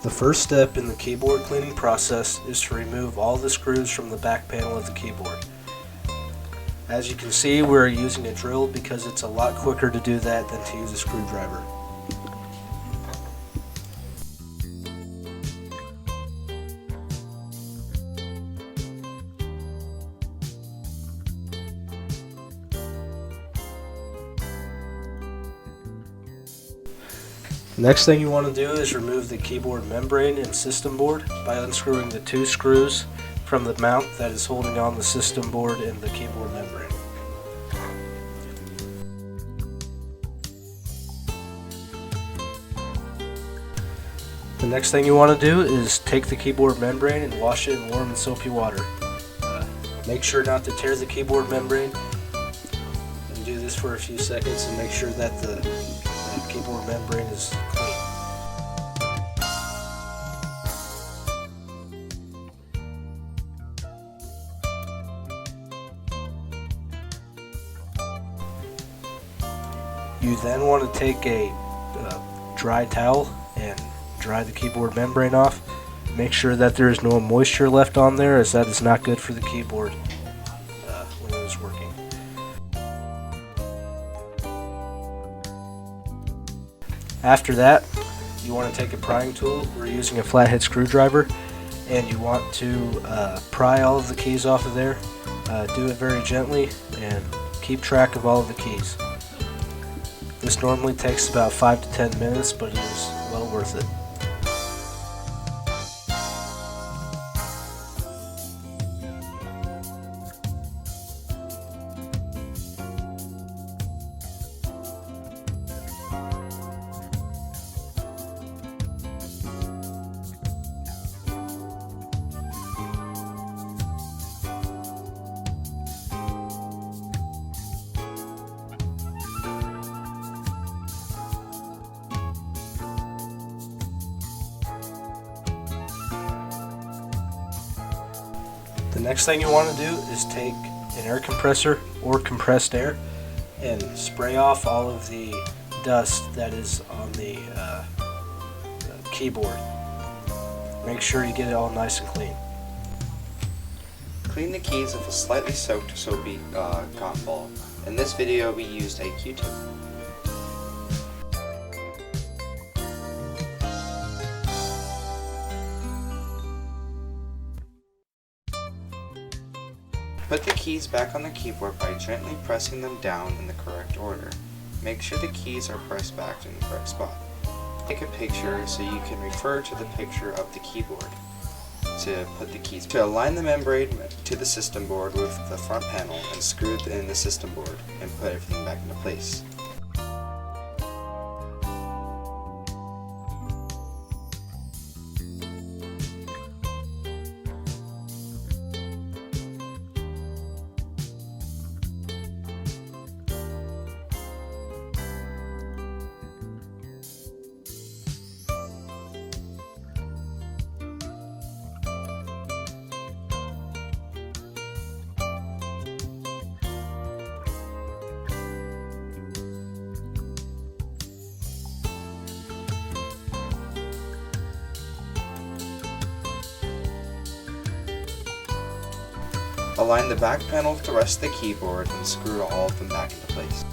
The first step in the keyboard cleaning process is to remove all the screws from the back panel of the keyboard. As you can see, we're using a drill because it's a lot quicker to do that than to use a screwdriver. Next thing you want to do is remove the keyboard membrane and system board by unscrewing the two screws from the mount that is holding on the system board and the keyboard membrane. The next thing you want to do is take the keyboard membrane and wash it in warm and soapy water. Make sure not to tear the keyboard membrane, and do this for a few seconds and make sure that the keyboard membrane is clean. You then want to take a dry towel and dry the keyboard membrane off. Make sure that there is no moisture left on there, as that is not good for the keyboard when it is working. After that, you want to take a prying tool. We're using a flathead screwdriver, and you want to pry all of the keys off of there. Do it very gently and keep track of all of the keys. This normally takes about 5 to 10 minutes, but it is well worth it. The next thing you want to do is take an air compressor or compressed air and spray off all of the dust that is on the keyboard. Make sure you get it all nice and clean. Clean the keys with a slightly soaked soapy cotton ball. In this video we used a Q-tip. Put the keys back on the keyboard by gently pressing them down in the correct order. Make sure the keys are pressed back in the correct spot. Take a picture so you can refer to the picture of the keyboard to put the keys. To align the membrane to the system board with the front panel and screw it in the system board and put everything back into place. Align the back panel with the rest of the keyboard and screw all of them back into place.